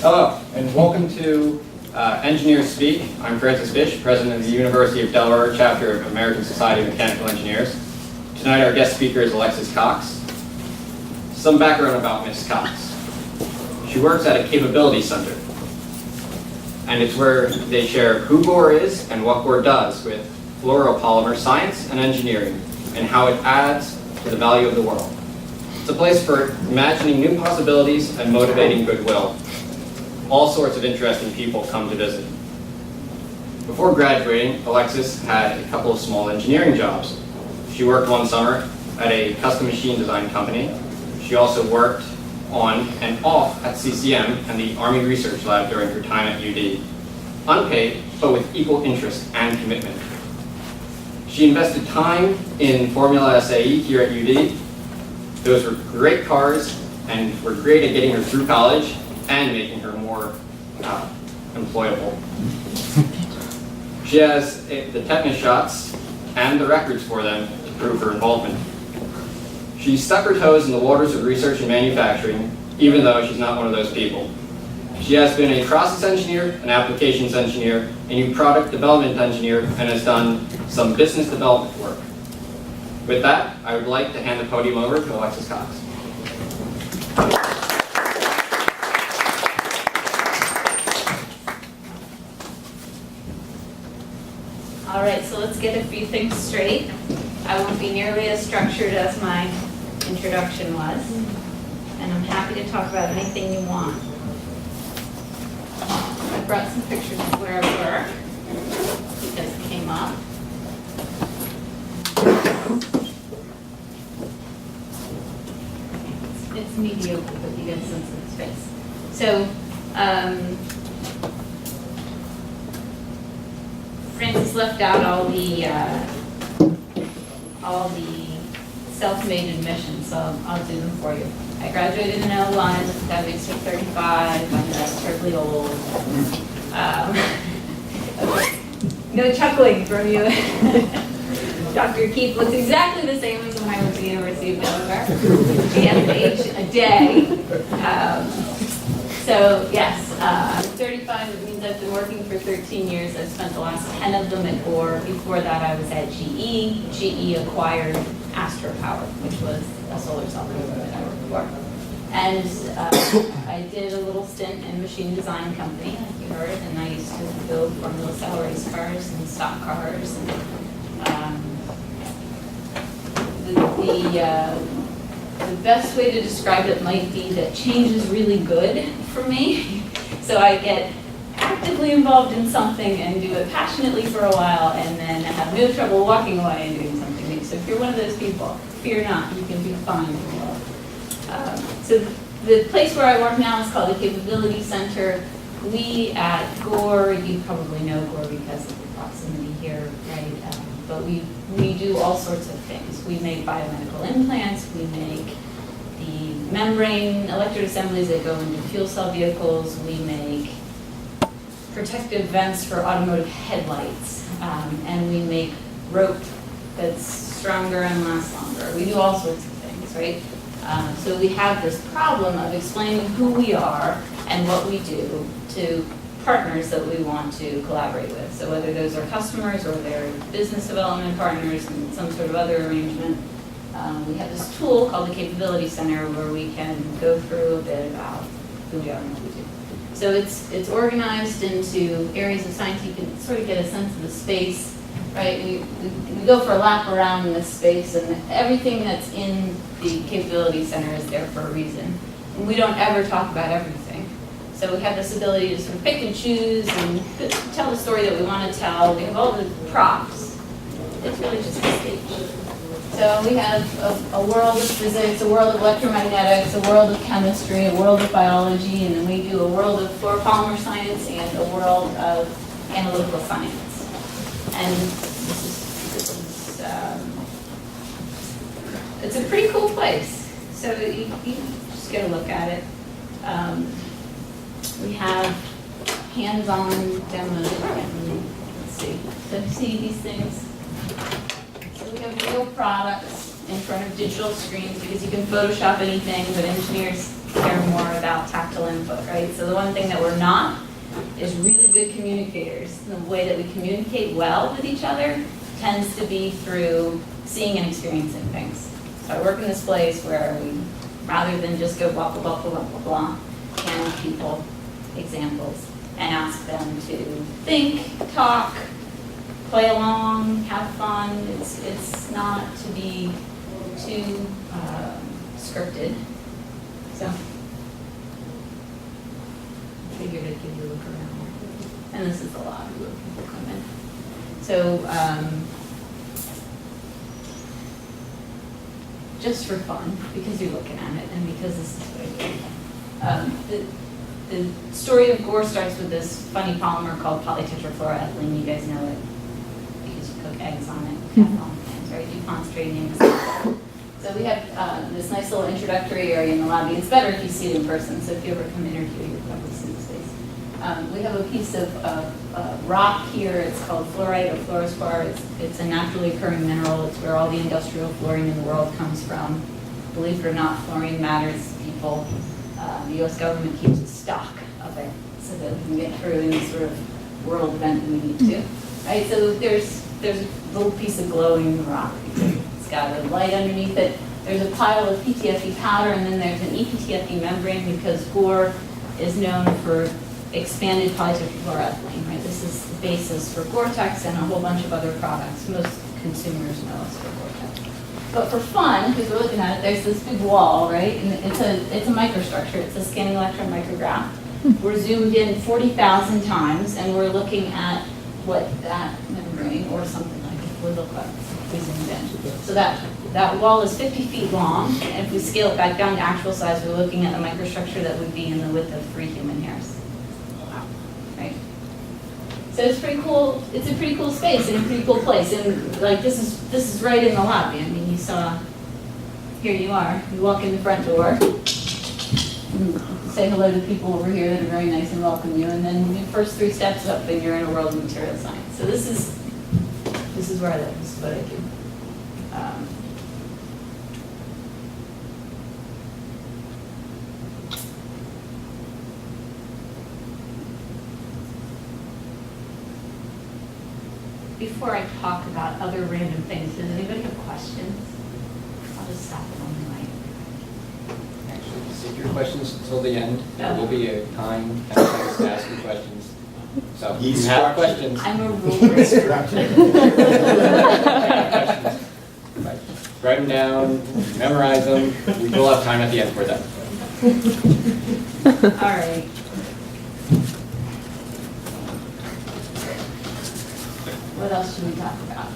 Hello, and welcome to Engineers Speak. I'm Francis Fish, President of the University of Delaware, Chapter of American Society of Mechanical Engineers. Tonight our guest speaker is Alexis Cox. Some background about Ms. Cox. She works at a capability center, and it's where they share who Gore is and what Gore does with fluoropolymer science and engineering, and how it adds to the value of the world. It's a place for imagining new possibilities and motivating goodwill. All sorts of interesting people come to visit. Before graduating, Alexis had a couple of small engineering jobs. She worked one summer at a custom machine design company. She also worked on and off at CCM and the Army Research Lab during her time at UD. Unpaid, but with equal interest and commitment. She invested time in Formula SAE here at UD. Those were great cars and were great at getting her through college and making her more employable. She has the tetanus shots and the records for them to prove her involvement. She stuck her toes in the waters of research and manufacturing, even though she's not one of those people. She has been a process engineer, an applications engineer, a new product development engineer, and has done some business development work. With that, I would like to hand the podium over to Alexis Cox. All right, so let's get a few things straight. I won't be nearly as structured as my introduction was, and I'm happy to talk about anything you want. I brought some pictures of where I work because it came up. It's mediocre, but you get a sense of the space. So, Francis left out all the self-made admissions, so I'll do them for you. I graduated in 01, that makes me 35, I know that's terribly old. Okay. No chuckling from you. Dr. Keith looks exactly the same as when I went to the University of Delaware. He has age a day. So yes, I'm 35, it means I've been working for 13 years. I've spent the last 10 of them at Gore. Before that I was at GE. GE acquired Astro Power, which was a solar cell company that I worked for. And I did a little stint in machine design company, like you heard, and I used to build Formula Cell race cars and stock cars. And, the best way to describe it might be that change is really good for me. So I get actively involved in something and do it passionately for a while and then have no trouble walking away and doing something new. So if you're one of those people, fear not, you can be fine. So the place where I work now is called the Capability Center. We at Gore, you probably know Gore because of the proximity here, right? But we do all sorts of things. We make biomedical implants, we make the membrane electrode assemblies that go into fuel cell vehicles, we make protective vents for automotive headlights, and we make rope that's stronger and lasts longer. We do all sorts of things, right? So we have this problem of explaining who we are and what we do to partners that we want to collaborate with. So whether those are customers or they're business development partners in some sort of other arrangement, we have this tool called the Capability Center where we can go through a bit about who we are and what we do. So it's organized into areas of science. You can sort of get a sense of the space, right? We go for a lap around this space, and everything that's in the Capability Center is there for a reason. And we don't ever talk about everything. So we have this ability to sort of pick and choose and tell the story that we want to tell. We have all the props. It's really just a stage. So we have a world of physics, a world of electromagnetics, a world of chemistry, a world of biology, and then we do a world of fluoropolymer science and a world of analytical science. And it's a pretty cool place. So you just get a look at it. We have hands-on demos. Let's see. So you see these things? So we have real products in front of digital screens because you can Photoshop anything, but engineers care more about tactile input, right? So the one thing that we're not is really good communicators. The way that we communicate well with each other tends to be through seeing and experiencing things. So I work in this place where we, rather than just go blah, blah, blah, blah, blah, blah, hand people examples and ask them to think, talk, play along, have fun. It's not to be too scripted. So, I figured I'd give you a look around. And this is a lot where people come in. So, just for fun, because you're looking at it and because this is what I do. The story of Gore starts with this funny polymer called polytetrafluoroethylene. You guys know it because you cook eggs on it, Teflon pans, right? DuPont's trading name. So we have this nice little introductory area in the lobby. It's better if you see it in person, so if you ever come interview, you'll probably see the space. We have a piece of rock here. It's called fluorite or fluorspar. It's a naturally occurring mineral. It's where all the industrial fluorine in the world comes from. Believe it or not, fluorine matters to people. The U.S. government keeps a stock of it so that we can get through any sort of world event we need to. Right? So there's a little piece of glowing rock. It's got a light underneath it. There's a pile of PTFE powder, and then there's an ePTFE membrane because Gore is known for expanded polytetrafluoroethylene. Right? This is the basis for Gore-Tex and a whole bunch of other products. Most consumers know us for Gore-Tex. But for fun, because we're looking at it, there's this big wall, right? And it's a microstructure. It's a scanning electron micrograph. We're zoomed in 40,000 times, and we're looking at what that membrane or something like it would look like if we zoomed in. So that wall is 50 feet long, and if we scale it back down to actual size, we're looking at a microstructure that would be in the width of 3 human hairs. Right? So it's pretty cool. It's a pretty cool space and a pretty cool place. And like this is right in the lobby. I mean, you saw. Here you are. You walk in the front door, and say hello to people over here that are very nice and welcome you, and then the first 3 steps up, and you're in a world of material science. So this is where I live. This is what I do. Before I talk about other random things, does anybody have questions? I'll just stop it on the mic. Actually, save your questions until the end. There Oh. will be a time and a place to ask your questions. So if you have questions, I'm a rule breaker. write them down, memorize them. We will have time at the end for that. All right. What else should we talk about?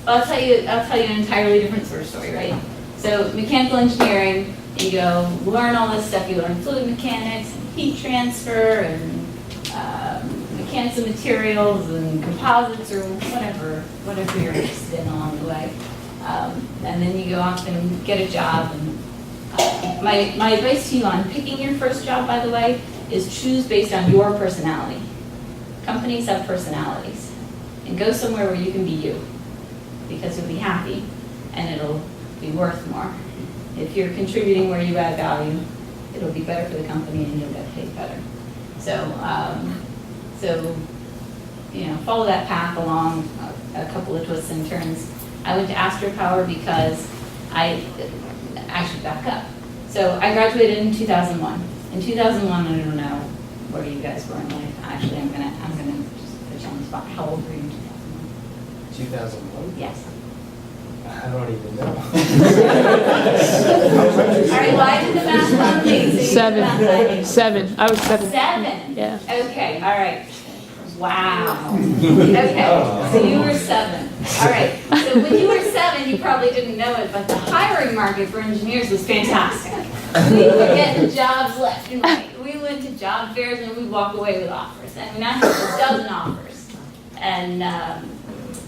I'll tell you an entirely different sort of story, right? So mechanical engineering, you go learn all this stuff. You learn fluid mechanics, and heat transfer, and mechanics of materials, and composites, or whatever you're interested in along the way. And then you go off and get a job. And my advice to you on picking your first job, by the way, is choose based on your personality. Companies have personalities. And go somewhere where you can be you, because you'll be happy and it'll be worth more. If you're contributing where you add value, it'll be better for the company and you'll get paid better. So follow that path along a couple of twists and turns. I went to Astropower because I should back up. So I graduated in 2001. In 2001, I don't know where you guys were in life. Actually, I'm gonna just put you on the spot. How old were you in 2001? 2001? Yes. I don't even know. All right, why did the math come me? Seven. I was 7. 7? Yeah. Okay, all right. Wow. Okay, so you were 7. All right, so when you were 7, you probably didn't know it, but the hiring market for engineers was fantastic. We were getting jobs left and right. We went to job fairs and we'd walk away with offers. I mean, I had a dozen offers.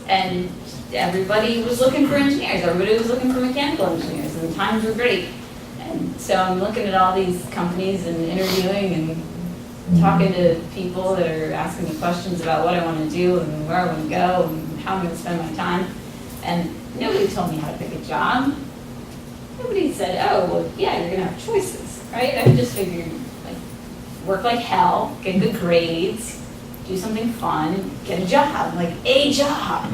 And everybody was looking for engineers. Everybody was looking for mechanical engineers, and the times were great. And so I'm looking at all these companies and interviewing and talking to people that are asking me questions about what I want to do and where I want to go and how I'm going to spend my time. And nobody told me how to pick a job. said, oh, well, yeah, you're gonna have choices, right? I just figured, like, work like hell, get good grades, do something fun, get a job, like a job.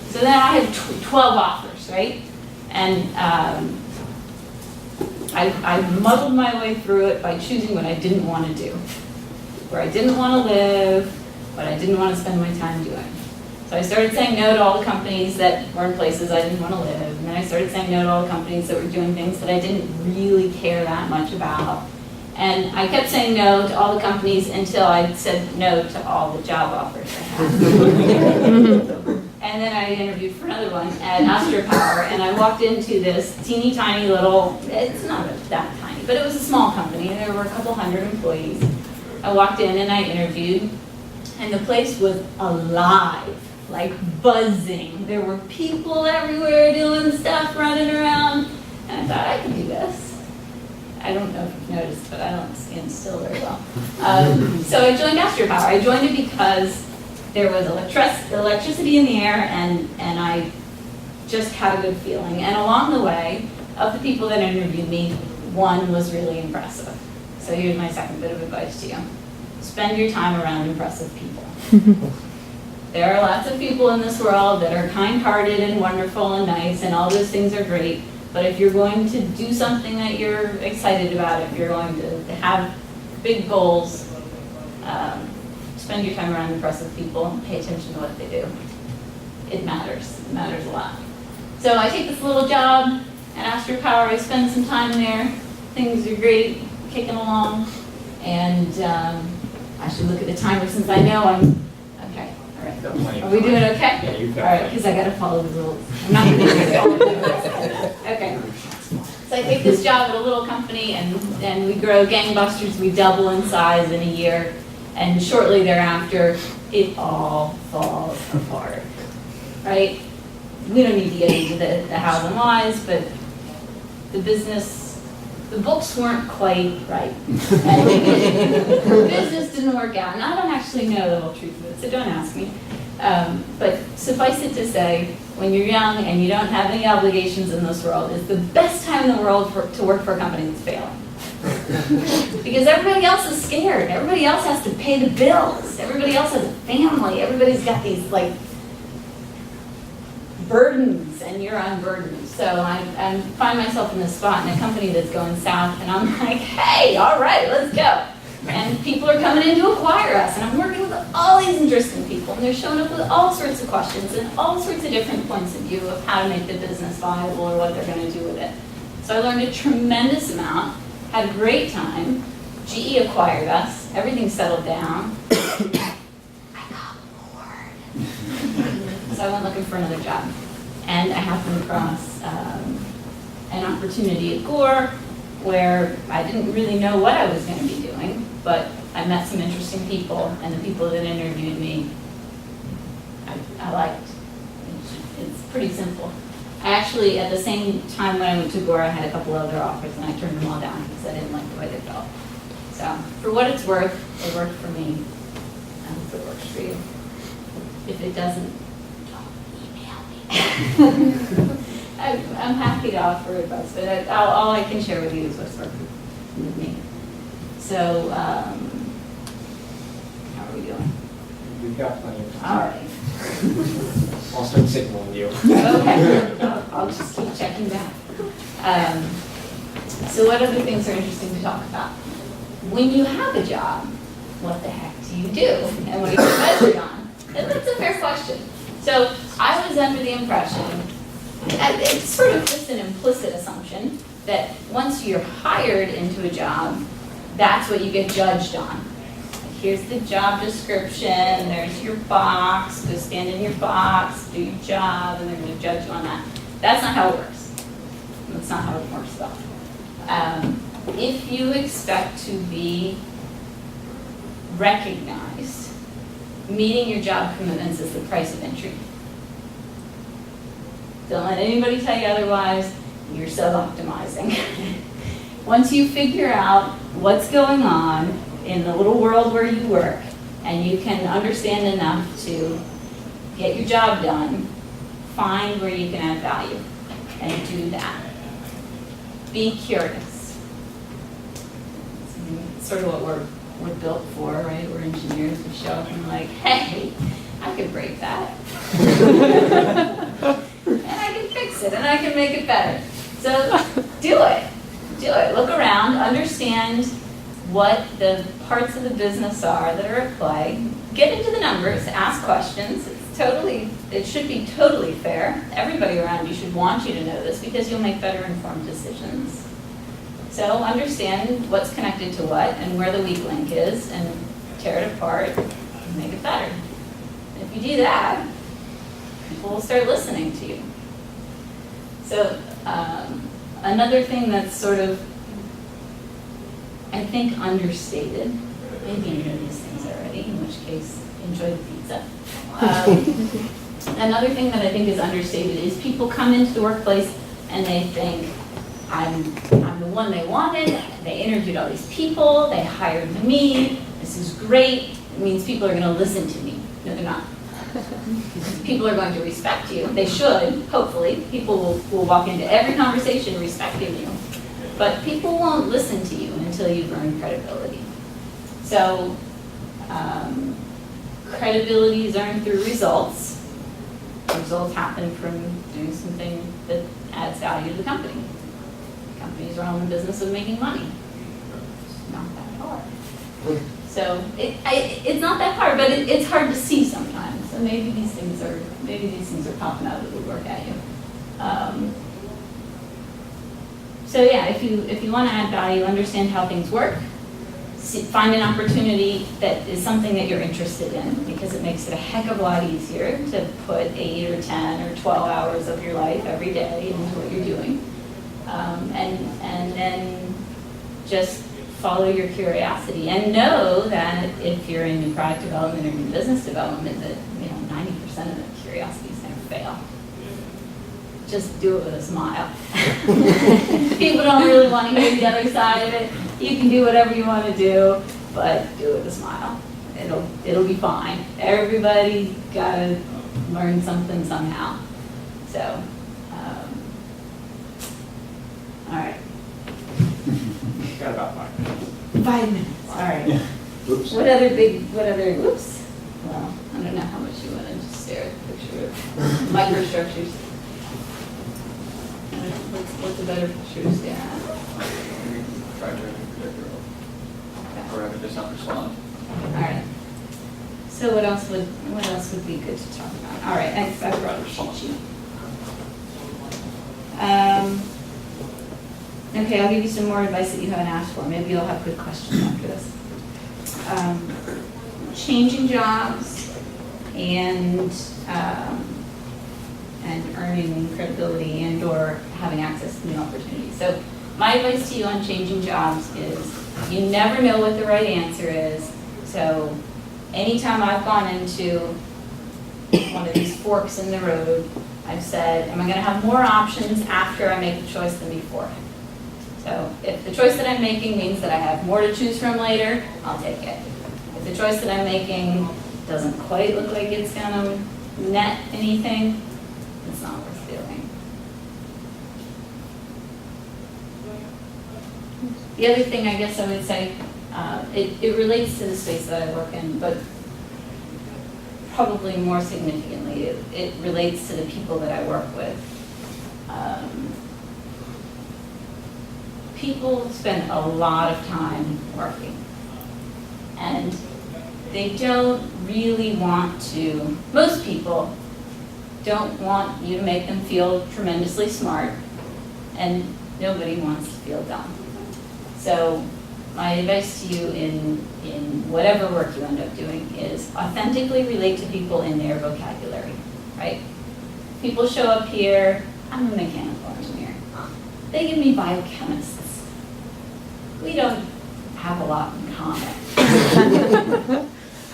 So then I had 12 offers, right? And I muddled my way through it by choosing what I didn't want to do, where I didn't want to live, what I didn't want to spend my time doing. So I started saying no to all the companies that were in places I didn't want to live, and then I started saying no to all the companies that were doing things that I didn't really care that much about. And I kept saying no to all the companies until I said no to all the job offers I had. And then I interviewed for another one at Astor Power, and I walked into this teeny tiny little, it's not that tiny, but it was a small company, and there were a couple hundred employees. I walked in and I interviewed, and the place was alive, like buzzing. There were people everywhere doing stuff, running around, and I thought, I can do this. I don't know if you've noticed, but I don't stand still very well. So I joined Astor Power. I joined it because there was electricity in the air, and I just had a good feeling. And along the way, of the people that interviewed me, one was really impressive. So here's my second bit of advice to you. Spend your time around impressive people. There are lots of people in this world that are kind-hearted and wonderful and nice, and all those things are great. But if you're going to do something that you're excited about, if you're going to have big goals, spend your time around impressive people and pay attention to what they do. It matters. It matters a lot. So I take this little job at Astor Power. I spend some time there. Things are great, kicking along. And I should look at the timer since I know I'm okay. All right. Are we doing okay? Yeah, you All right, because I got to follow the rules. I'm not going to do it. Okay. So I take this job at a little company, and we grow gangbusters. We double in size in a year. And shortly thereafter, it all falls apart, right? We don't need to get into the hows and whys, but the books weren't quite right. And the business didn't work out. And I don't actually know the whole truth of it, so don't ask me. But suffice it to say, when you're young and you don't have any obligations in this world, it's the best time in the world to work for a company that's failing. Because everybody else is scared. Everybody else has to pay the bills. Everybody else has a family. Everybody's got these like burdens, and you're unburdened. So I find myself in this spot in a company that's going south, and I'm like, hey, all right, let's go. And people are coming in to acquire us, and I'm working with all these interesting people, and they're showing up with all sorts of questions and all sorts of different points of view of how to make the business viable or what they're going to do with it. So I learned a tremendous amount. Had a great time. GE acquired us. Everything settled down. I got bored. So I went looking for another job. And I happened across an opportunity at Gore where I didn't really know what I was going to be doing, but I met some interesting people, and the people that interviewed me, I liked. It's pretty simple. I actually, at the same time when I went to Gore, I had a couple other offers, and I turned them all down because I didn't like the way they felt. So, for what it's worth, it worked for me. I hope it works for you. If it doesn't, don't email me. I'm happy to offer advice, but all I can share with you is what's working with me. So, how are we doing? We've got plenty of All time. right. I'll start signaling you. Okay, I'll just keep checking back. So what other things are interesting to talk about? When you have a job, what the heck do you do? And what do you get measured on? And that's a fair question. So I was under the impression, and it's sort of just an implicit assumption, that once you're hired into a job, that's what you get judged on. Here's the job description, there's your box, go stand in your box, do your job, and they're going to judge you on that. That's not how it works. That's not how it works, though. If you expect to be recognized, meeting your job commitments is the price of entry. Don't let anybody tell you otherwise. You're sub-optimizing. Once you figure out what's going on in the little world where you work, and you can understand enough to get your job done, find where you can add value, and do that. be curious. It's sort of what we're built for, right? We're engineers. We show up and like, hey, I can break that. And I can fix it, and I can make it better. So do it. Do it. Look around, understand what the parts of the business are that are at play. Get into the numbers, ask questions. It should be totally fair. Everybody around you should want you to know this because you'll make better informed decisions. So understand what's connected to what and where the weak link is and tear it apart and make it better. If you do that, people will start listening to you. So another thing that's sort of, I think, understated, maybe you know these things already, in which case, enjoy the pizza. Another thing that I think is understated is people come into the workplace and they think, I'm the one they wanted, they interviewed all these people, they hired me, this is great, it means people are going to listen to me. No, they're not. People are going to respect you. They should, hopefully. People will walk into every conversation respecting you. But people won't listen to you until you've earned credibility. So, credibility is earned through results. Results happen from doing something that adds value to the company. Companies are all in the business of making money. It's not that hard. So it's not that hard, but it's hard to see sometimes. So maybe these things are popping out of the woodwork at you. So yeah, if you want to add value, understand how things work. Find an opportunity that is something that you're interested in, because it makes it a heck of a lot easier to put 8 or 10 or 12 hours of your life every day into what you're doing. And then just follow your curiosity and know that if you're in new product development or new business development, that 90% of the curiosity is going to fail. Just do it with a smile. People don't really want to hear the other side of it. You can do whatever you want to do, but do it with a smile. It'll be fine. Everybody gotta learn something somehow. So, all right. Got about 5 minutes. 5 minutes. All right. Oops. What other? Whoops. Well, I don't know how much you want to just stare at the picture of microstructures. What's a better picture to stare at? Try to predict the role. Or just not respond. All right. So what else would be good to talk about? All right, I brought a cheat sheet. Okay, I'll give you some more advice that you haven't asked for. Maybe you'll have good questions after this. Changing jobs and earning credibility and or having access to new opportunities. So my advice to you on changing jobs is you never know what the right answer is. So anytime I've gone into one of these forks in the road, I've said, am I going to have more options after I make a choice than before? So if the choice that I'm making means that I have more to choose from later, I'll take it. If the choice that I'm making doesn't quite look like it's going to net anything, it's not worth doing. The other thing I guess I would say, it relates to the space that I work in, but probably more significantly, it relates to the people that I work with. People spend a lot of time working, and they don't really want to, most people don't want you to make them feel tremendously smart, and nobody wants to feel dumb. So my advice to you in whatever work you end up doing is authentically relate to people in their vocabulary, right? People show up here, I'm a mechanical engineer. They give me biochemists. We don't have a lot in common.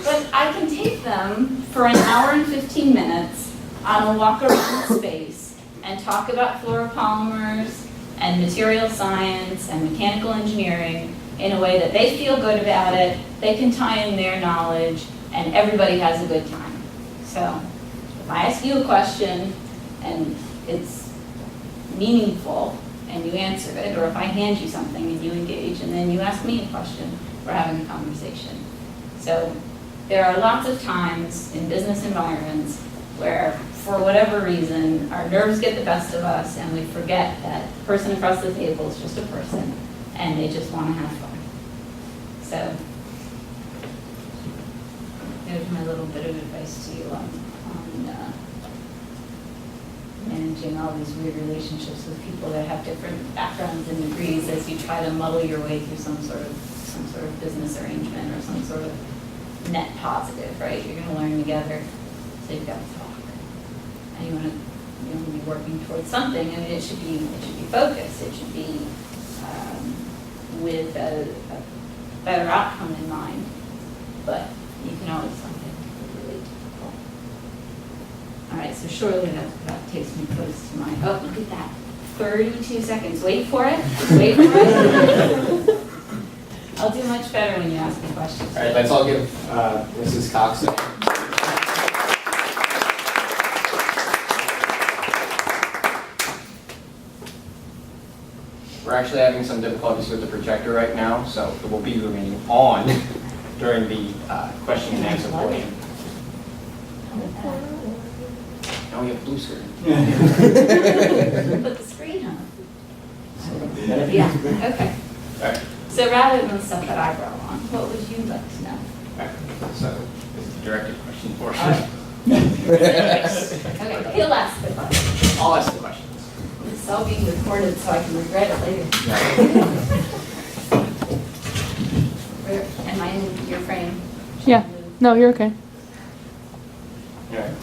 But I can take them for an hour and 15 minutes on a walk around the space and talk about fluoropolymers and material science and mechanical engineering in a way that they feel good about it, they can tie in their knowledge, and everybody has a good time. So if I ask you a question and it's meaningful and you answer it, or if I hand you something and you engage, and then you ask me a question, we're having a conversation. So there are lots of times in business environments where, for whatever reason, our nerves get the best of us and we forget that the person across the table is just a person and they just want to have fun. So there's my little bit of advice to you on managing all these weird relationships with people that have different backgrounds and degrees as you try to muddle your way through some sort of business arrangement or some sort of net positive, right? You're going to learn together, so you've got to talk, and you want to be working towards something. I mean, it should be focused. It should be with a better outcome in mind. But you can always something really difficult. All right, so surely that takes me close to my. Oh, look at that! 32 seconds. Wait for it. Wait for it. I'll do much better when you ask me questions. All right, let's all give Mrs. Cox a We're actually having some difficulties with the projector right now, so it will be remaining on during the question and answer portion. Now we have blue screen. Put the screen on. Yeah, okay. All right. So rather than stuff that I brought on, what would you like to know? All right. So this is the directed question portion. All right. Okay, he'll ask the question. I'll ask the questions. This is all being recorded so I can regret it later. Where, am I in your frame? Should Yeah. I move? No, you're okay. All right.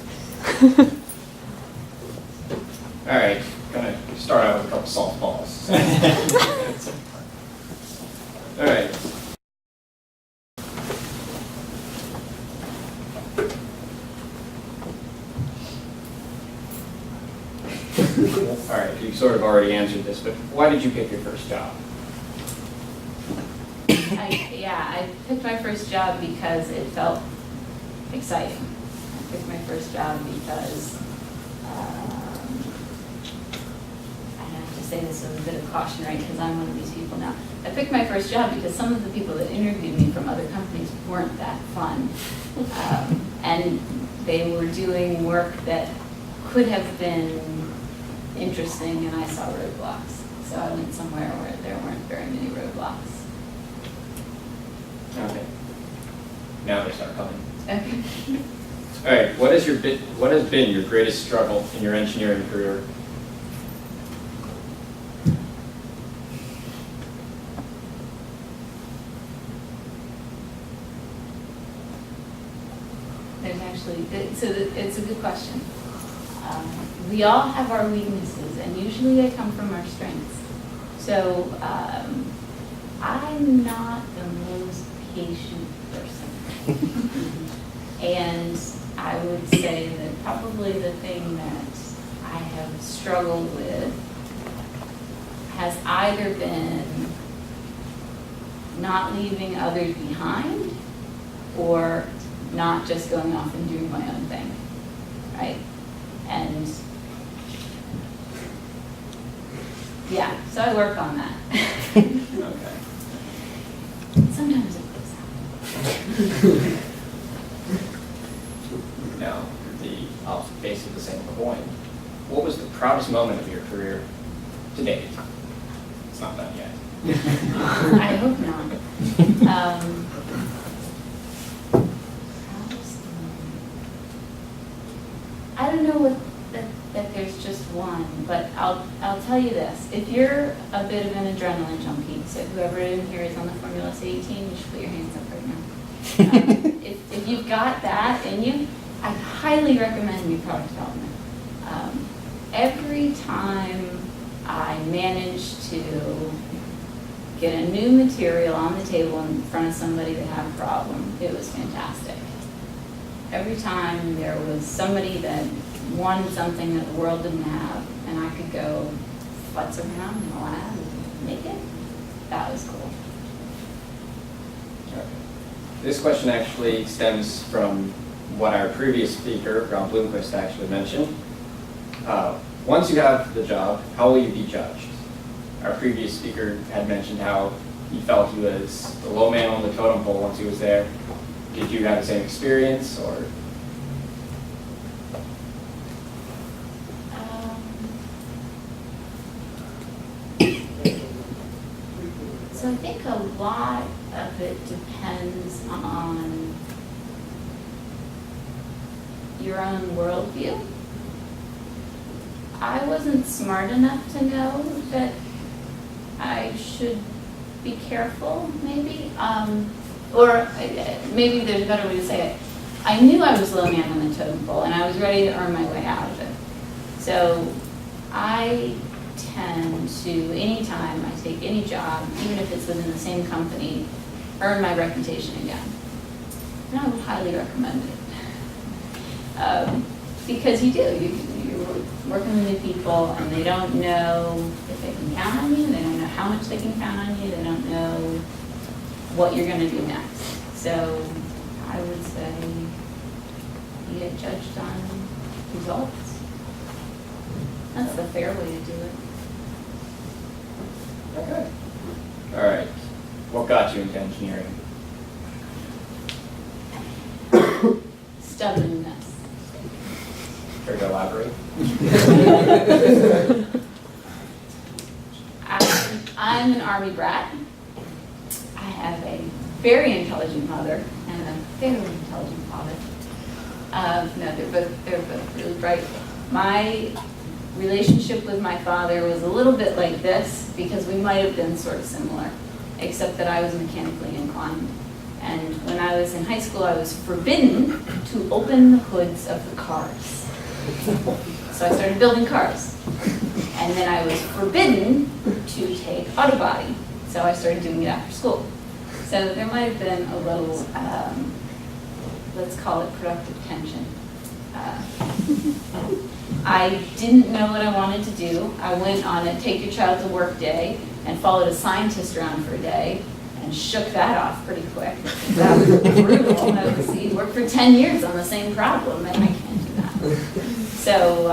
All right. Gonna start out with a couple softballs. All right. All right, you sort of already answered this, but why did you pick your first job? I picked my first job because it felt exciting. I picked my first job because I have to say this with a bit of caution, right, because I'm one of these people now. I picked my first job because some of the people that interviewed me from other companies weren't that fun. And they were doing work that could have been interesting, and I saw roadblocks. So I went somewhere where there weren't very many roadblocks. Okay. Now they start coming. Okay. All right, what has been your greatest struggle in your engineering career? There's actually, it's a good question. We all have our weaknesses, and usually they come from our strengths. So I'm not the most patient person. And I would say that probably the thing that I have struggled with has either been not leaving others behind or not just going off and doing my own thing, right? And yeah, so I work on that. Okay. Sometimes it goes out. Now, I'll basically the same coin. What was the proudest moment of your career to date? It's not done yet. I hope not. I don't know that there's just one, but I'll tell you this. If you're a bit of an adrenaline junkie, so whoever in here is on the Formula C18, you should put your hands up right now. If you've got that in you, I highly recommend new product development. Every time I manage to get a new material on the table in front of somebody that had a problem, it was fantastic. Every time there was somebody that wanted something that the world didn't have, and I could go futz around in the lab and make it, that was cool. Okay. This question actually stems from what our previous speaker, Rob Bloomquist, actually mentioned. Once you have the job, how will you be judged? our previous speaker had mentioned how he felt he was the low man on the totem pole once he was there. Did you have the same experience, or? So I think a lot of it depends on your own worldview. I wasn't smart enough to know that I should be careful, maybe. Or maybe there's a better way to say it. I knew I was low man on the totem pole, and I was ready to earn my way out of it. So I tend to, anytime I take any job, even if it's within the same company, earn my reputation again. And I would highly recommend it. Because you do. You're working with new people, and they don't know if they can count on you. They don't know how much they can count on you. They don't know what you're going to do next. So I would say you get judged on results. That's the fair way to do it. Okay. All right. What got you into engineering? Stubbornness. Care to elaborate? I'm an Army brat. I have a very intelligent mother and a very intelligent father. No, they're both really bright. My relationship with my father was a little bit like this because we might have been sort of similar, except that I was mechanically inclined. And when I was in high school, I was forbidden to open the hoods of the cars. So I started building cars. And then I was forbidden to take auto body. So I started doing it after school. So there might have been a little, let's call it productive tension. I didn't know what I wanted to do. I went on a take your child to work day and followed a scientist around for a day and shook that off pretty quick. That was brutal. I was, he worked for 10 years on the same problem, and I can't do that. So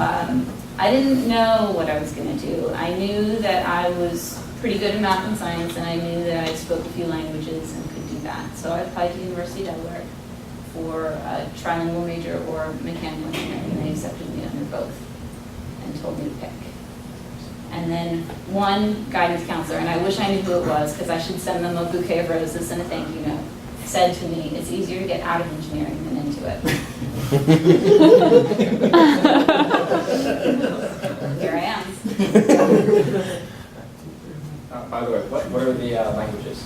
I didn't know what I was going to do. I knew that I was pretty good in math and science, and I knew that I spoke a few languages and could do that. So I applied to the University of Delaware for a trilingual major or mechanical engineering, and they accepted me under both and told me to pick. And then one guidance counselor, and I wish I knew who it was because I should send them a bouquet of roses and a thank you note, said to me, it's easier to get out of engineering than into it. Here I am. By the way, what are the languages?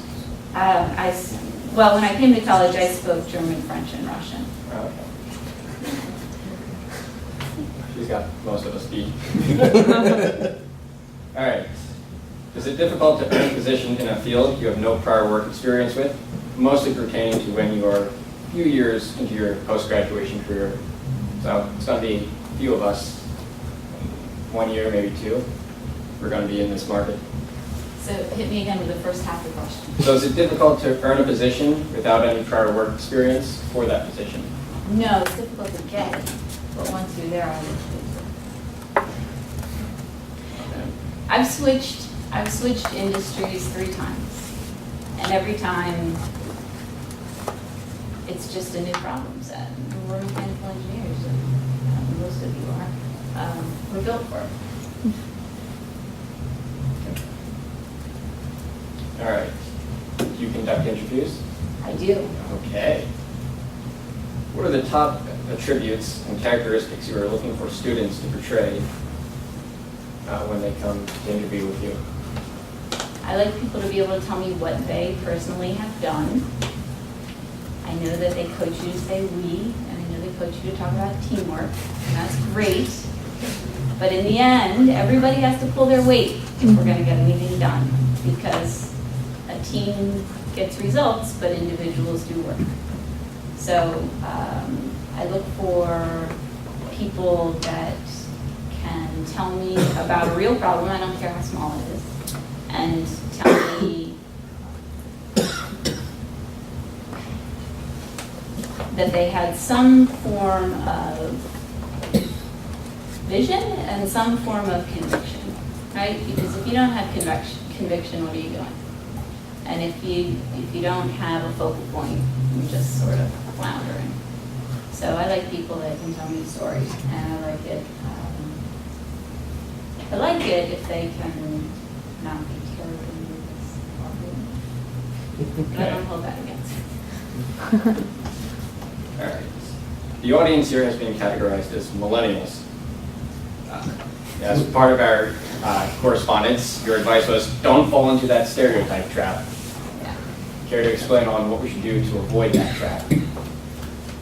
Well, when I came to college, I spoke German, French, and Russian. Oh, okay. She's got most of the speed. All right. Is it difficult to earn a position in a field you have no prior work experience with, mostly pertaining to when you are a few years into your post-graduation career? So it's going to be a few of us, 1 year, maybe 2, we're going to be in this market. So hit me again with the first half of the question. So is it difficult to earn a position without any prior work experience for that position? No, it's difficult to get it, but once you're there, I would take it. I've switched industries 3 times, and every time it's just a new problem set. We're mechanical engineers, and most of you are. We're built for it. All right. Do you conduct interviews? I do. Okay. What are the top attributes and characteristics you are looking for students to portray when they come to interview with you? I like people to be able to tell me what they personally have done. I know that they coach you to say we, and I know they coach you to talk about teamwork, and that's great. But in the end, everybody has to pull their weight if we're going to get anything done, because a team gets results, but individuals do work. So I look for people that can tell me about a real problem, I don't care how small it is, and tell me that they had some form of vision and some form of conviction. right? Because if you don't have conviction, what are you doing? And if you don't have a focal point, you're just sort of floundering. So I like people that can tell me stories, and I like it. I like it if they can not be terribly nervous while doing it. But I don't hold that against it. All right. The audience here has been categorized as millennials. As part of our correspondence, your advice was don't fall into that stereotype trap. Yeah. Care to explain on what we should do to avoid that trap?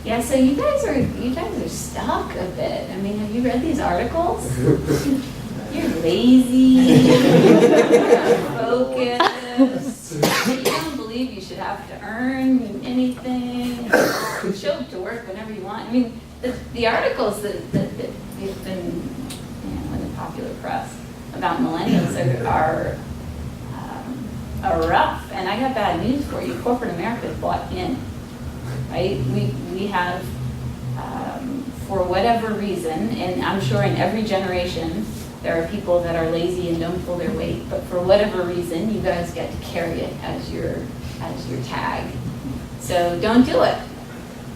Yeah, so you guys are stuck a bit. I mean, have you read these articles? You're lazy, you're focused, you don't believe you should have to earn anything, show up to work whenever you want. I mean, the articles that have been in the popular press about millennials are rough. And I got bad news for you. Corporate America is bought in, right? We have, for whatever reason, and I'm sure in every generation, there are people that are lazy and don't pull their weight, but for whatever reason, you guys get to carry it as your tag. So don't do it.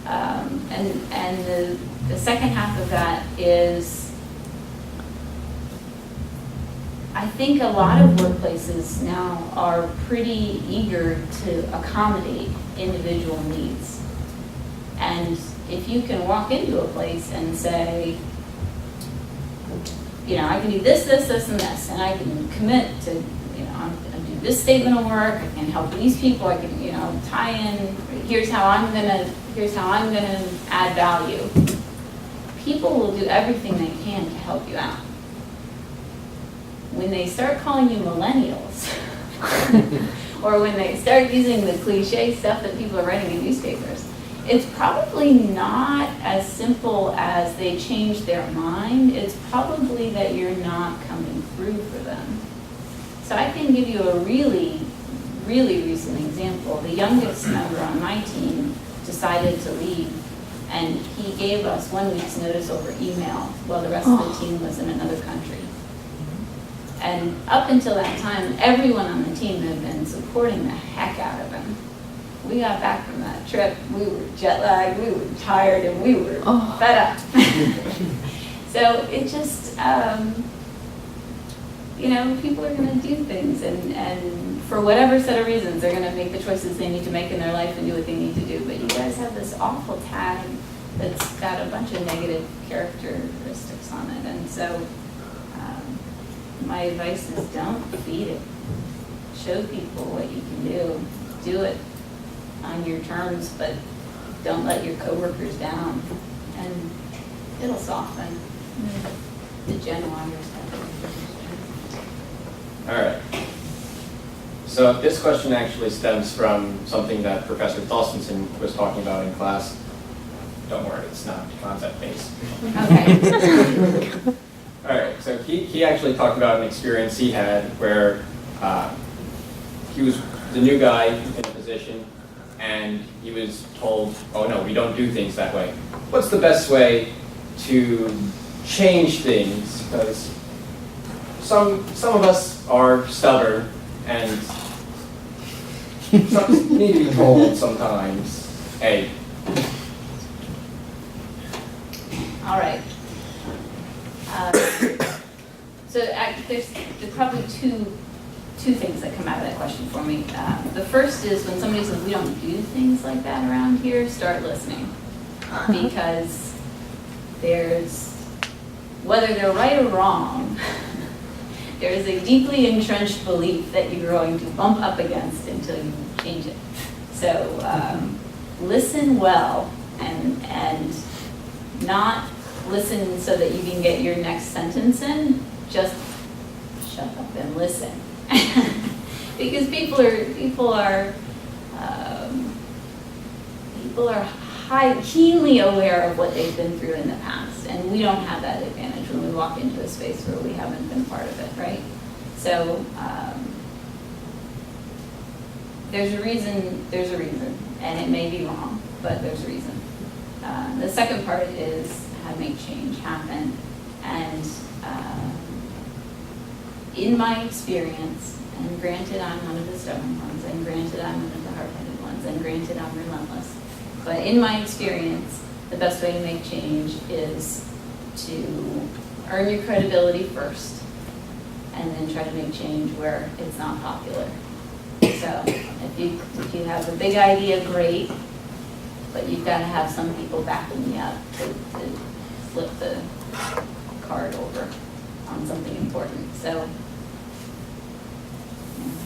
And the second half of that is, I think a lot of workplaces now are pretty eager to accommodate individual needs. And if you can walk into a place and say, I can do this, this, this, and this, and I can commit to, I'm going to do this statement of work, I can help these people, I can, tie in, here's how I'm gonna add value. People will do everything they can to help you out. When they start calling you millennials, or when they start using the cliche stuff that people are writing in newspapers, it's probably not as simple as they change their mind. It's probably that you're not coming through for them. So I can give you a really, really recent example. The youngest member on my team decided to leave, and he gave us 1 week's notice over email while the rest of the team was in another country. And up until that time, everyone on the team had been supporting the heck out of him. We got back from that trip, we were jet lagged, we were tired, and we were fed up. So it just, people are going to do things, and for whatever set of reasons, they're going to make the choices they need to make in their life and do what they need to do. But you guys have this awful tag that's got a bunch of negative characteristics on it, and so my advice is don't feed it. Show people what you can do. Do it on your terms, but don't let your coworkers down, and it'll soften the Gen Yers. All right. So this question actually stems from something that Professor Thorstensen was talking about in class. Don't worry, it's not concept-based. Okay. All right, so he actually talked about an experience he had where he was the new guy in a position, and he was told, oh no, we don't do things that way. What's the best way to change things? Because some of us are stubborn and some need to be told sometimes, hey. All right. So there's probably two things that come out of that question for me. The first is when somebody says we don't do things like that around here, start listening. Because there's, whether they're right or wrong, there is a deeply entrenched belief that you're going to bump up against until you change it. So listen well and not listen so that you can get your next sentence in, just shut up and listen. Because people are keenly aware of what they've been through in the past, and we don't have that advantage when we walk into a space where we haven't been part of it, right? So there's a reason, and it may be wrong, but there's a reason. The second part is how to make change happen, and in my experience, and granted I'm one of the stubborn ones, and granted I'm one of the hard-headed ones, and granted I'm relentless, but in my experience, the best way to make change is to earn your credibility first, and then try to make change where it's not popular. So if you have a big idea, great, but you've got to have some people backing you up to flip the card over on something important. So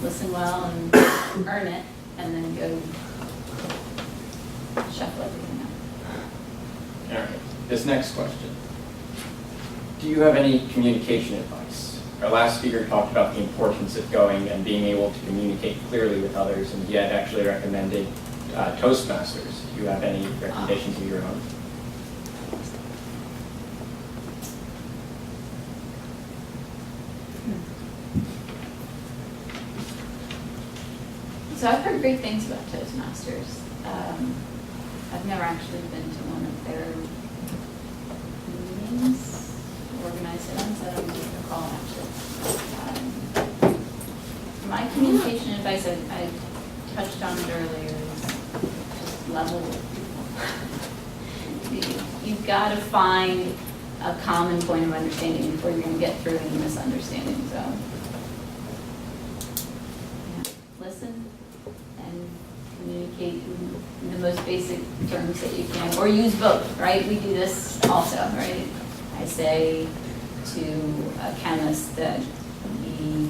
listen well and earn it, and then go shuffle everything up. All right, this next question. Do you have any communication advice? Our last speaker talked about the importance of going and being able to communicate clearly with others, and he had actually recommended Toastmasters. Do you have any recommendations of your own? So I've heard great things about Toastmasters. I've never actually been to one of their meetings, organized events, I don't recall actually. My communication advice, I touched on it earlier, is just level with people. You've got to find a common point of understanding before you're going to get through any misunderstanding. So listen and communicate in the most basic terms that you can, or use both, right? We do this also, right? I say to a chemist that we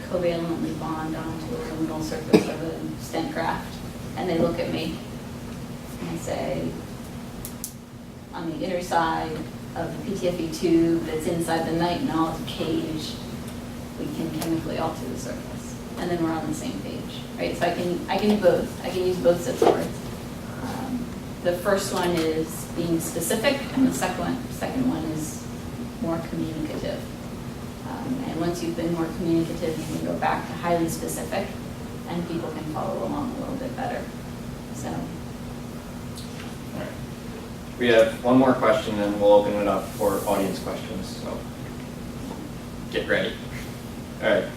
covalently bond onto a luminal surface of a stent graft, and they look at me and I say, on the inner side of the PTFE tube that's inside the nitinol cage, we can chemically alter the surface, and then we're on the same page, right? So I can do both. I can use both sets of words. The first one is being specific, and the second one is more communicative. And once you've been more communicative, you can go back to highly specific, and people can follow along a little bit better. So. All right. We have one more question, and we'll open it up for audience questions. So get ready. All right.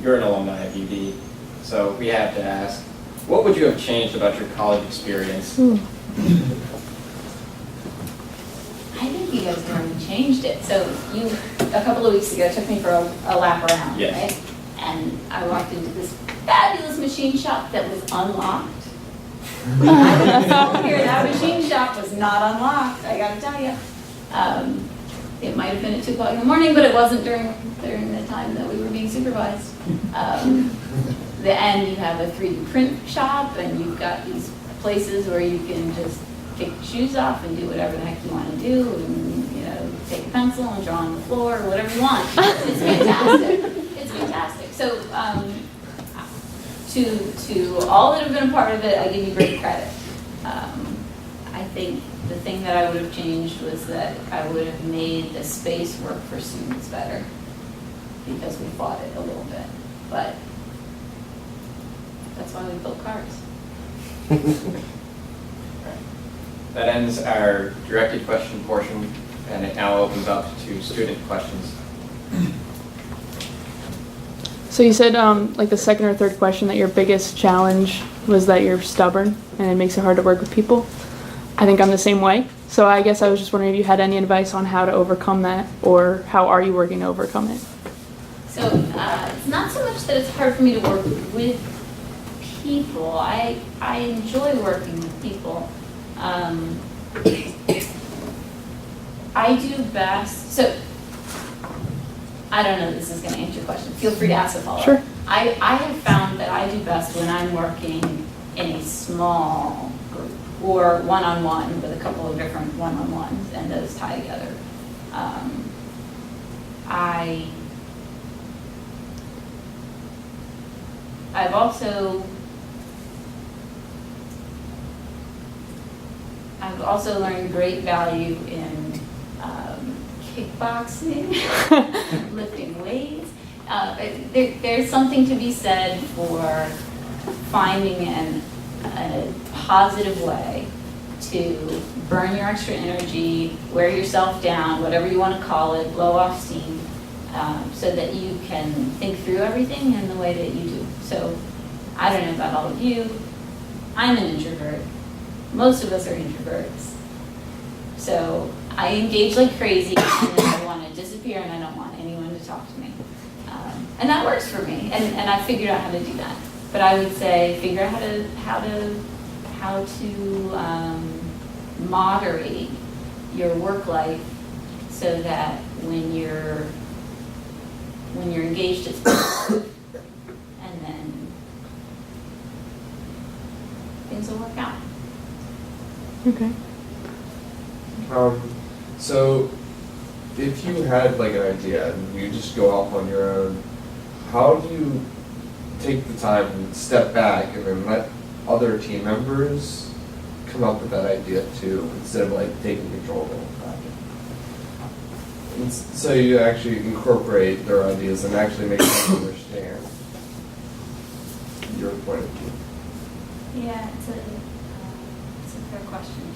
You're an alumni of UD, so we have to ask, what would you have changed about your college experience? I think you guys have already changed it. So you, a couple of weeks ago, took me for a lap around, Yes. right? And I walked into this fabulous machine shop that was unlocked. I was told here that machine shop was not unlocked, I gotta tell you. It might have been at 2 o'clock in the morning, but it wasn't during the time that we were being supervised. And you have a 3D print shop, and you've got these places where you can just take your shoes off and do whatever the heck you want to do, and take a pencil and draw on the floor or whatever you want. It's fantastic. It's fantastic. So to all that have been a part of it, I give you great credit. I think the thing that I would have changed was that I would have made the space work for students better, because we fought it a little bit. But that's why we built cars. That ends our directed question portion, and it now opens up to student questions. So you said, like the second or third question, that your biggest challenge was that you're stubborn and it makes it hard to work with people. I think I'm the same way. So I guess I was just wondering if you had any advice on how to overcome that, or how are you working to overcome it? So it's not so much that it's hard for me to work with people. I enjoy working with people. I do best, so I don't know if this is going to answer your question. Feel free to ask a follow-up. Sure. I have found that I do best when I'm working in a small group, or one-on-one with a couple of different one-on-ones, and those tie together. I've also learned great value in kickboxing, lifting weights. There's something to be said for finding a positive way to burn your extra energy, wear yourself down, whatever you want to call it, blow off steam, so that you can think through everything in the way that you do. So I don't know about all of you. I'm an introvert. Most of us are introverts. So I engage like crazy, and then I want to disappear, and I don't want anyone to talk to me. And that works for me, and I figured out how to do that. But I would say figure out how to moderate your work life so that when you're engaged, it's positive, and then things will work out. Okay. So if you had like an idea and you just go off on your own, how do you take the time and step back and then let other team members come up with that idea too, instead of like taking control of the whole project? And so you actually incorporate their ideas and actually make them understand your point of view. Yeah, it's a fair question.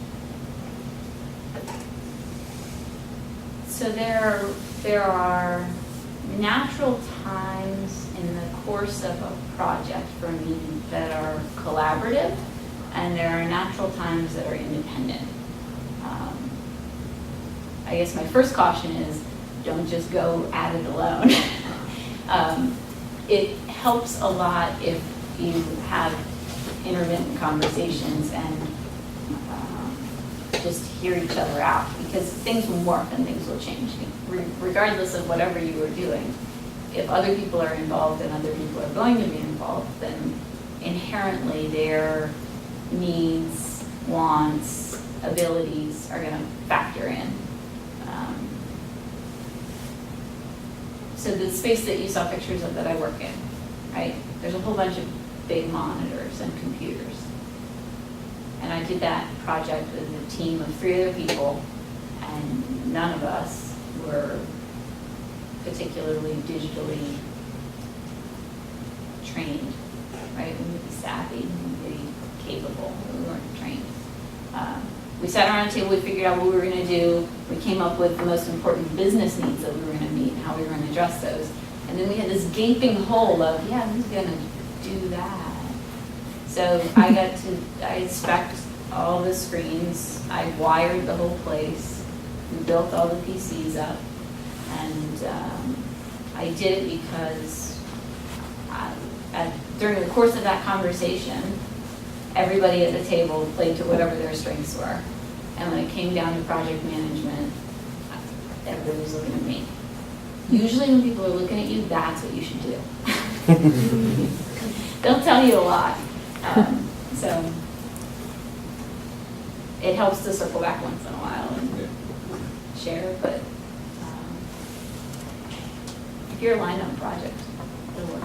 So there are natural times in the course of a project for me that are collaborative, and there are natural times that are independent. I guess my first caution is don't just go at it alone. It helps a lot if you have intermittent conversations and just hear each other out, because things will morph and things will change. Regardless of whatever you are doing, if other people are involved and other people are going to be involved, then inherently their needs, wants, abilities are going to factor in. So the space that you saw pictures of that I work in, right? There's a whole bunch of big monitors and computers. And I did that project with a team of 3 other people, and none of us were particularly digitally trained, right? We would be savvy, we would be capable, but we weren't trained. We sat around a table, we figured out what we were going to do, we came up with the most important business needs that we were going to meet and how we were going to address those. And then we had this gaping hole of, yeah, who's going to do that? So I spec'd all the screens, I wired the whole place, we built all the PCs up, and I did it because during the course of that conversation, everybody at the table played to whatever their strengths were. And when it came down to project management, everybody was looking at me. Usually when people are looking at you, that's what you should do. They'll tell you a lot. So it helps to circle back once in a while and share, but if you're aligned on a project, it'll work.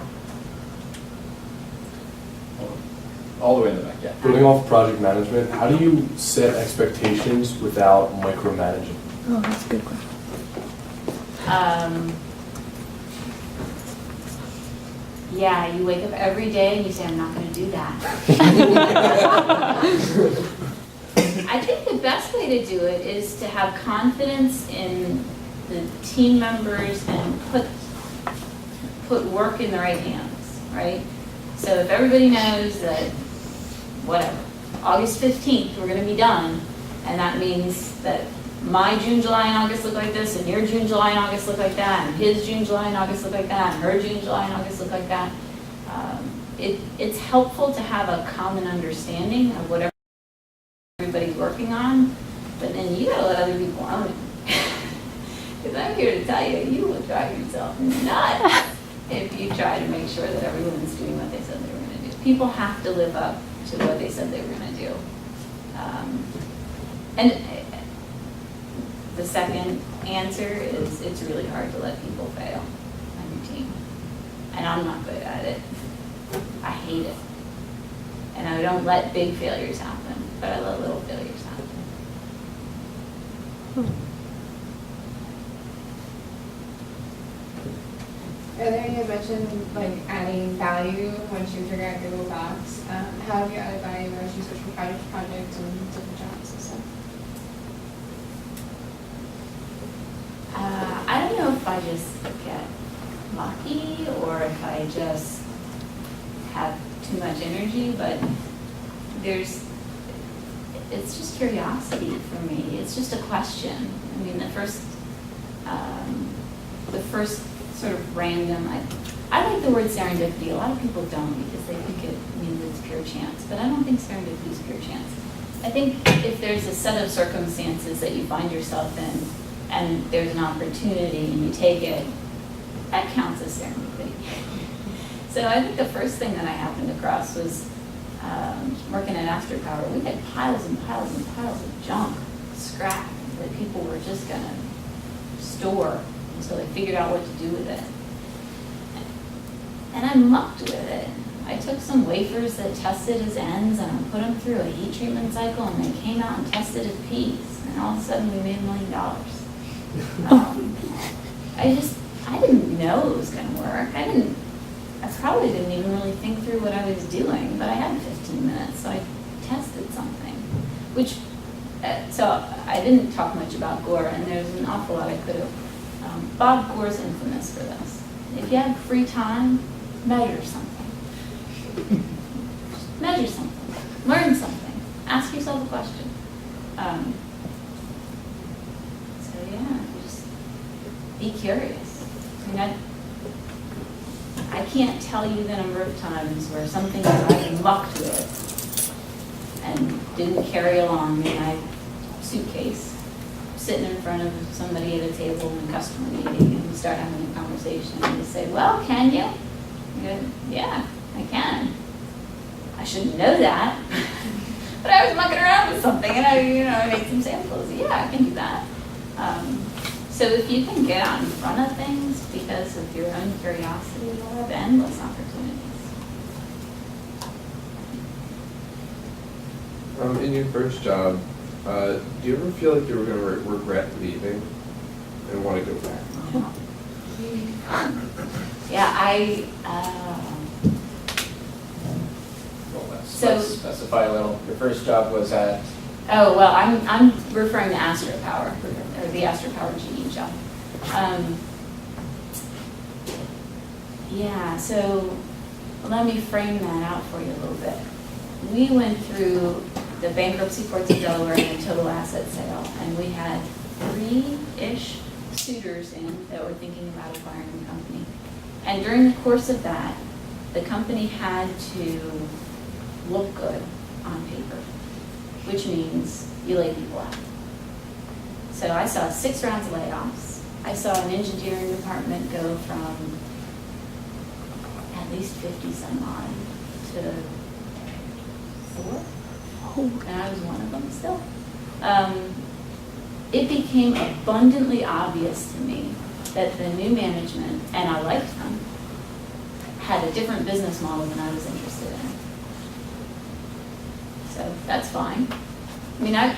All the way in the back, yeah. Building off project management, how do you set expectations without micromanaging? Oh, that's a good question. Yeah, you wake up every day and you say, I'm not going to do that. I think the best way to do it is to have confidence in the team members and put work in the right hands, right? So if everybody knows that, whatever, August 15th, we're going to be done, and that means that my June, July, and August look like this, and your June, July, and August look like that, and his June, July, and August look like that, and her June, July, and August look like that. It's helpful to have a common understanding of whatever everybody's working on, but then you gotta let other people own it. Because I'm here to tell you, you will drive yourself nuts if you try to make sure that everyone's doing what they said they were gonna do. People have to live up to what they said they were gonna do. And the second answer is it's really hard to let people fail on your team. And I'm not good at it. I hate it. And I don't let big failures happen, but I let little failures happen. Earlier you mentioned like adding value once you figure out your little box. How have you added value as you switch from project to project and different jobs? I just get lucky or if I just have too much energy, but it's just curiosity for me. It's just a question. I mean, the first sort of random, I like the word serendipity. A lot of people don't because they think it means it's pure chance, but I don't think serendipity is pure chance. I think if there's a set of circumstances that you find yourself in and there's an opportunity and you take it, that counts as serendipity. So I think the first thing that I happened across was working at Astor Power. We had piles and piles and piles of junk, scrap, that people were just going to store until they figured out what to do with it. And I mucked with it. I took some wafers that tested as ends and I put them through a heat treatment cycle and they came out and tested as P's. And all of a sudden we made $1 million. I didn't know it was going to work. I probably didn't even really think through what I was doing, but I had 15 minutes, so I tested something. So I didn't talk much about Gore, and there's an awful lot I could have. Bob Gore's infamous for this. If you have free time, measure something. Measure something. Learn something. Ask yourself a question. So yeah, just be curious. I mean, I can't tell you the number of times where something that I mucked with and didn't carry along in my suitcase, sitting in front of somebody at a table in a customer meeting, and we start having a conversation, and they say, well, can you? I go, yeah, I can. I shouldn't know that, but I was mucking around with something, and I made some samples. Yeah, I can do that. So if you can get out in front of things because of your own curiosity, you'll have endless opportunities. In your first job, do you ever feel like you were going to regret leaving and want to go back? Yeah, Well, let's So- specify a little. Your first job was at, oh, well, I'm referring to Astor Power, or the Astor Power GE job. Yeah, so let me frame that out for you a little bit. We went through the bankruptcy courts of Delaware and a total asset sale, and we had 3-ish suitors in that were thinking about acquiring the company. And during the course of that, the company had to look good on paper, which means you lay people out. So I saw 6 rounds of layoffs. I saw an engineering department go from at least 50 some odd to 4. And I was one of them still. It became abundantly obvious to me that the new management, and I liked them, had a different business model than I was interested in. So that's fine. I mean, I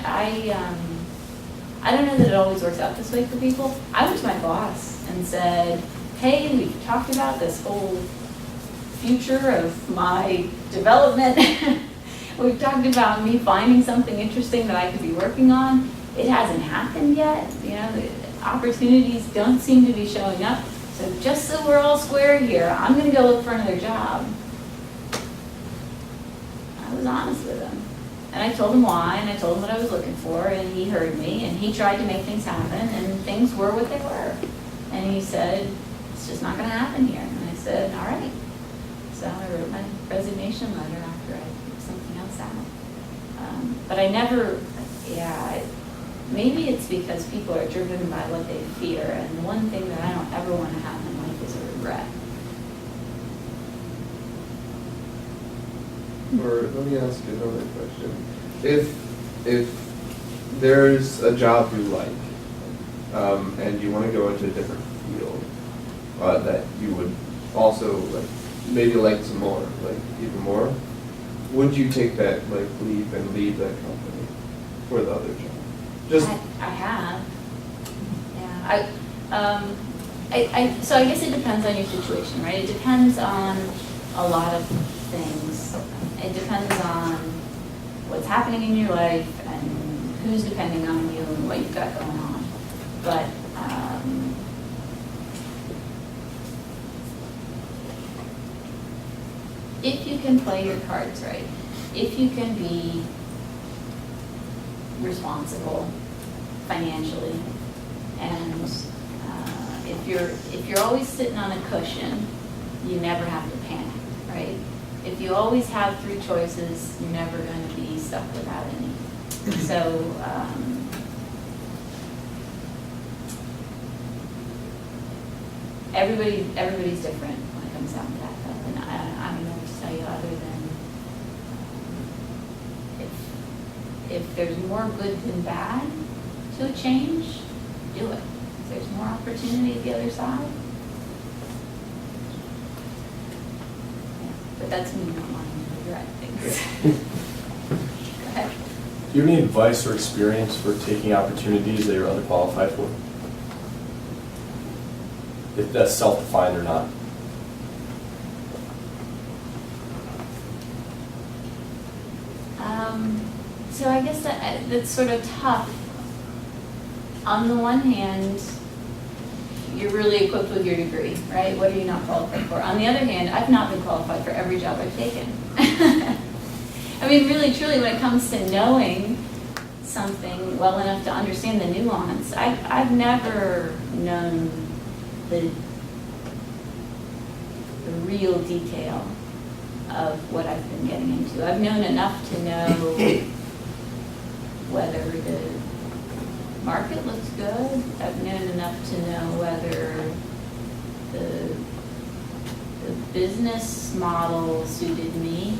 don't know that it always works out this way for people. I went to my boss and said, hey, we've talked about this whole future of my development. We've talked about me finding something interesting that I could be working on. It hasn't happened yet. The opportunities don't seem to be showing up. So just so we're all square here, I'm going to go look for another job. I was honest with him. And I told him why, and I told him what I was looking for, and he heard me, and he tried to make things happen, and things were what they were. And he said, it's just not going to happen here. And I said, all right. So I wrote my resignation letter after I figured something else out. But I never, maybe it's because people are driven by what they fear, and the one thing that I don't ever want to have in life is a regret. Or let me ask you another question. If there's a job you like, and you want to go into a different field that you would also maybe like some more, even more, would you take that leap and leave that company for the other job? I have. Yeah. So I guess it depends on your situation, right? It depends on a lot of things. It depends on what's happening in your life and who's depending on you and what you've got going on. But you can play your cards right, if you can be responsible financially, and if you're always sitting on a cushion, you never have to panic, right? If you always have 3 choices, you're never going to be stuck without any. So, everybody's different when it comes down to that, though. And I don't know what to tell you other than if there's more good than bad to a change, do it. If there's more opportunity at the other side. Yeah, but that's me not wanting to regret things. Go ahead. Do you have any advice or experience for taking opportunities that you're underqualified for? If that's self-defined or not? So I guess that's sort of tough. On the one hand, you're really equipped with your degree, right? What are you not qualified for? On the other hand, I've not been qualified for every job I've taken. I mean, really, truly, when it comes to knowing something well enough to understand the nuance, I've never known the real detail of what I've been getting into. I've known enough to know whether the market looks good. I've known enough to know whether the business model suited me.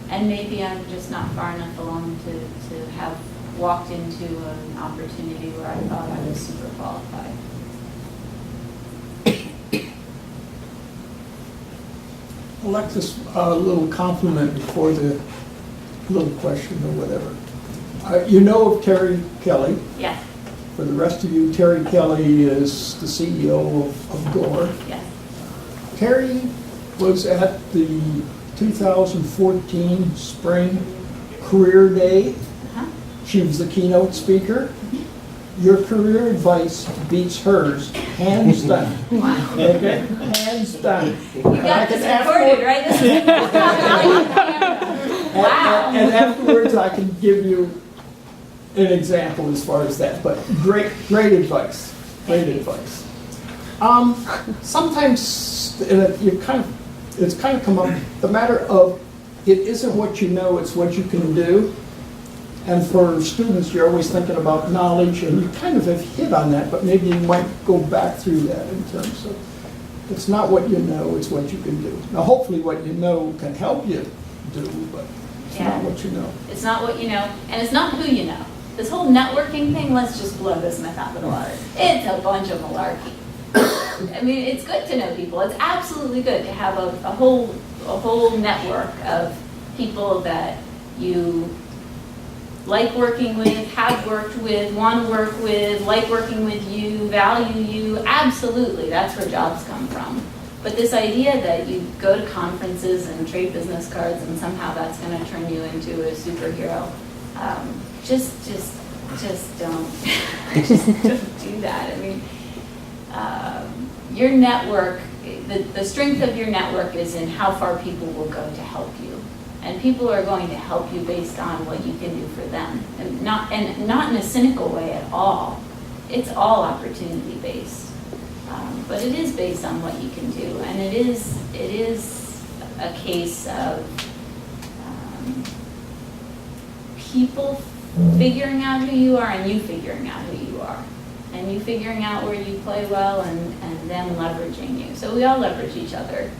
And maybe I'm just not far enough along to have walked into an opportunity where I thought I was super qualified. Alexis, a little compliment before the little question or whatever. You know of Terry Kelly. Yes, For the rest of you, Terry Kelly is the CEO of Gore. yes. Terry was at the 2014 Spring Career Day. Uh-huh. She was the keynote speaker. Your career advice beats hers, hands down. Okay, hands down. You got this recorded, right? This is wow. And afterwards, I can give you an example as far as that. But great advice. Great advice. Sometimes it's kind of come up the matter of it isn't what you know, it's what you can do. And for students, you're always thinking about knowledge, and you kind of have hit on that, but maybe you might go back through that in terms of it's not what you know, it's what you can do. Now, hopefully what you know can help you do, but it's not what you know. It's not what you know, and it's not who you know. This whole networking thing, let's just blow this myth out of the water. It's a bunch of malarkey. I mean, it's good to know people. It's absolutely good to have a whole network of people that you like working with, have worked with, want to work with, like working with you, value you. Absolutely, that's where jobs come from. But this idea that you go to conferences and trade business cards and somehow that's going to turn you into a superhero, just don't, just don't do that. I mean, your network, the strength of your network is in how far people will go to help you. And people are going to help you based on what you can do for them, and not in a cynical way at all. It's all opportunity based, but it is based on what you can do, and it is a case of people figuring out who you are and you figuring out who you are, and you figuring out where you play well and them leveraging you. So we all leverage each other.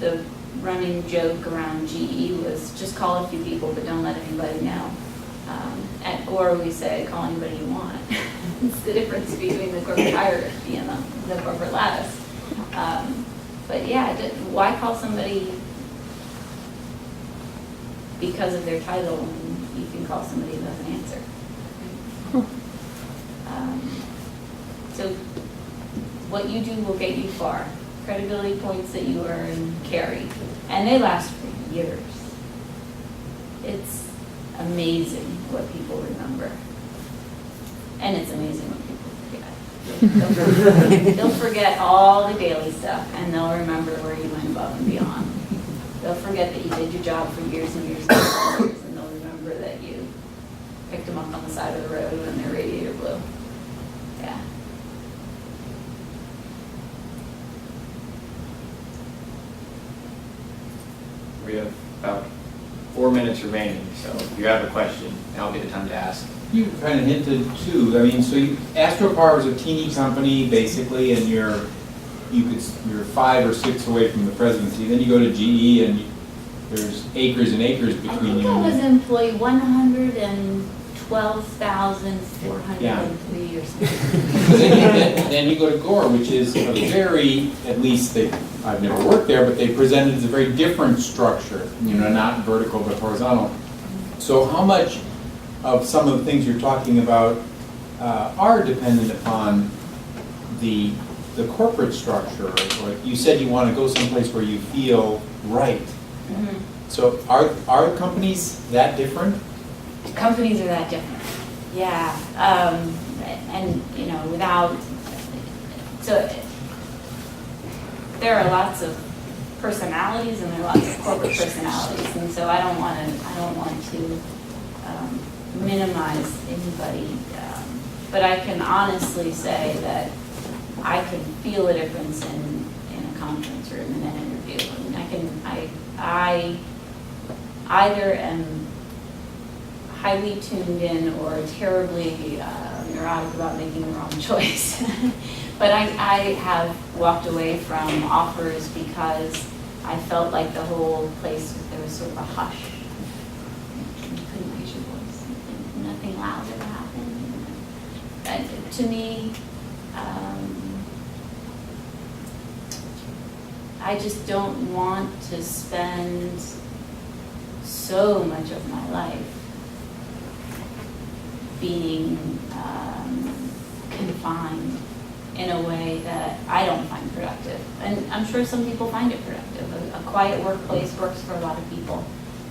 The running joke around GE was just call a few people, but don't let anybody know. At Gore, we say call anybody you want. It's the difference between the corporate hierarchy and the corporate lattice. But yeah, why call somebody because of their title when you can call somebody who doesn't answer? So what you do will get you far. Credibility points that you earn carry, and they last for years. It's amazing what people remember. And it's amazing what people forget. They'll forget all the daily stuff, and they'll remember where you went above and beyond. They'll forget that you did your job for years and years and years, and they'll remember that you picked them up on the side of the road when their radiator blew. Yeah. We have about 4 minutes remaining, so if you have a question, now'll be the time to ask. You kind of hinted too, I mean, so AstroPower is a teeny company basically, and you're 5 or 6 away from the presidency. Then you go to GE and there's acres and acres I between think you I was and employee 112,403 or something. then you go to Gore, which is a very, at least I've never worked there, but they presented as a very different structure, not vertical but horizontal. So how much of some of the things you're talking about are dependent upon the corporate structure? Or you said you want to go someplace where you feel right. Mhm. So are companies that different? Companies are that different. Yeah. And, so there are lots of personalities and there are lots of corporate personalities. And so I don't want to minimize anybody. But I can honestly say that I can feel a difference in a conference room in an interview. I either am highly tuned in or terribly neurotic about making the wrong choice. But I have walked away from offers because I felt like the whole place, there was sort of a hush. You couldn't raise your voice. Nothing loud ever happened. And to me, I just don't want to spend so much of my life being confined in a way that I don't find productive. And I'm sure some people find it productive. A quiet workplace works for a lot of people.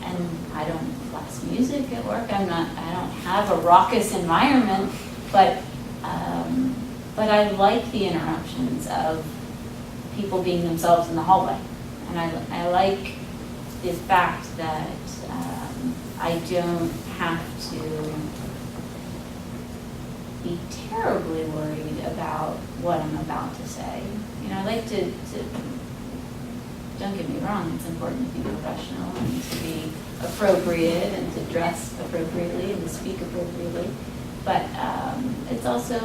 And I don't blast music at work. I don't have a raucous environment, but I like the interruptions of people being themselves in the hallway. And I like the fact that I don't have to be terribly worried about what I'm about to say. I like to don't get me wrong, it's important to be professional and to be appropriate and to dress appropriately and to speak appropriately. But it's also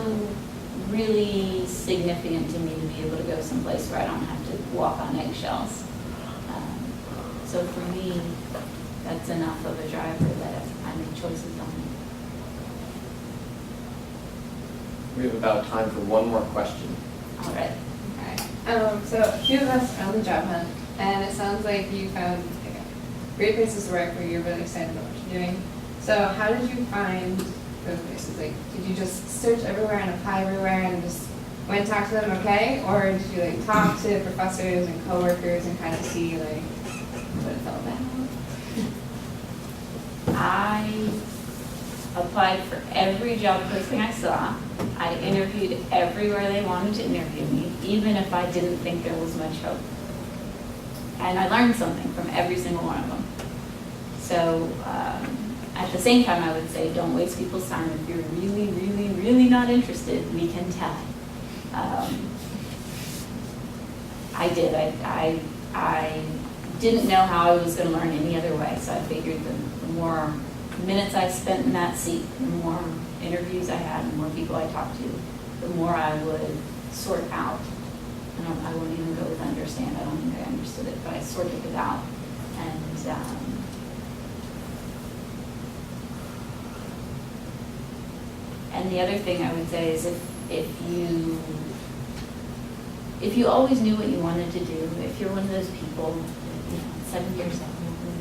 really significant to me to be able to go someplace where I don't have to walk on eggshells. So for me, that's enough of a driver that I make choices on. We have about time for one more question. All right. Okay. So a few of us are on the job hunt, and it sounds like you found great places to work where you're really excited about what you're doing. So how did you find those places? Like, did you just search everywhere and apply everywhere and just went and talked to them, okay? Or did you talk to professors and coworkers and kind of see what it's all about? I applied for every job posting I saw. I interviewed everywhere they wanted to interview me, even if I didn't think there was much hope. And I learned something from every single one of them. So at the same time, I would say don't waste people's time. If you're really, really, really not interested, we can tell. I did. I didn't know how I was going to learn any other way, so I figured the more minutes I spent in that seat, the more interviews I had, the more people I talked to, the more I would sort out. I won't even go with understand. I don't think I understood it, but I sorted it out. And the other thing I would say is if you always knew what you wanted to do, if you're one of those people, 7 years old,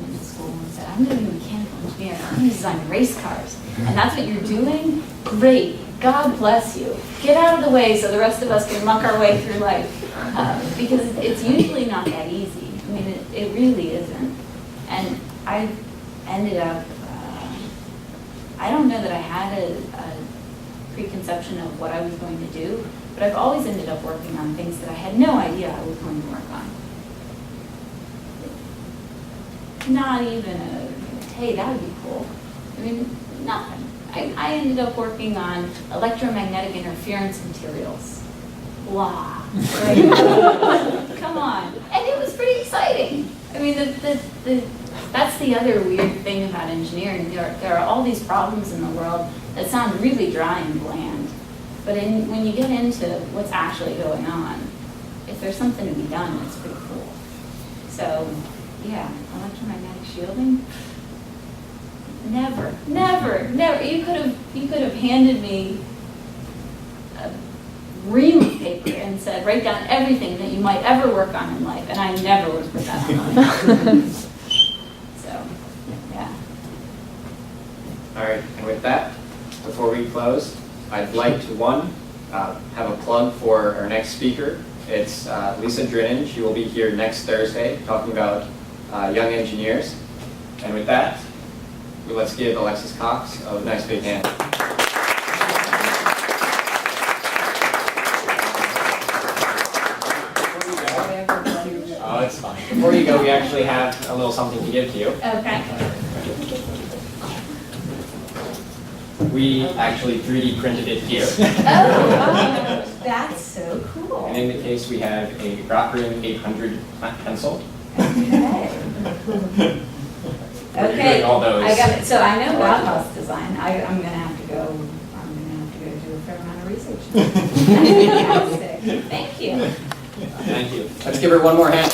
in school and said, I'm going to be a mechanical engineer, I'm going to design race cars, and that's what you're doing, great, God bless you. Get out of the way so the rest of us can muck our way through life. Because it's usually not that easy. I mean, it really isn't. And I ended up, I don't know that I had a preconception of what I was going to do, but I've always ended up working on things that I had no idea I was going to work on. Not even a, hey, that would be cool. I mean, nothing. I ended up working on electromagnetic interference materials. Blah. Right? Come on. And it was pretty exciting. I mean, that's the other weird thing about engineering. There are all these problems in the world that sound really dry and bland. But when you get into what's actually going on, if there's something to be done, it's pretty cool. So, yeah, electromagnetic shielding. Never. You could have handed me a ream of paper and said, write down everything that you might ever work on in life, and I never would have put that online. So, yeah. All right, and with that, before we close, I'd like to, have a plug for our next speaker. It's Lisa Drinnen. She will be here next Thursday talking about young engineers. And with that, let's give Alexis Cox a nice big hand. Oh, it's fine. Before you go, we actually have a little something to give to you. Okay. We actually 3D printed it here. Oh, that's so cool. And in the case, we have a Rockroom 800 pencil. Okay. Okay, All those. I got it. So I know about house design. I'm gonna have to go do a fair amount of research. Fantastic. Thank you. Thank you. Let's give her one more hand.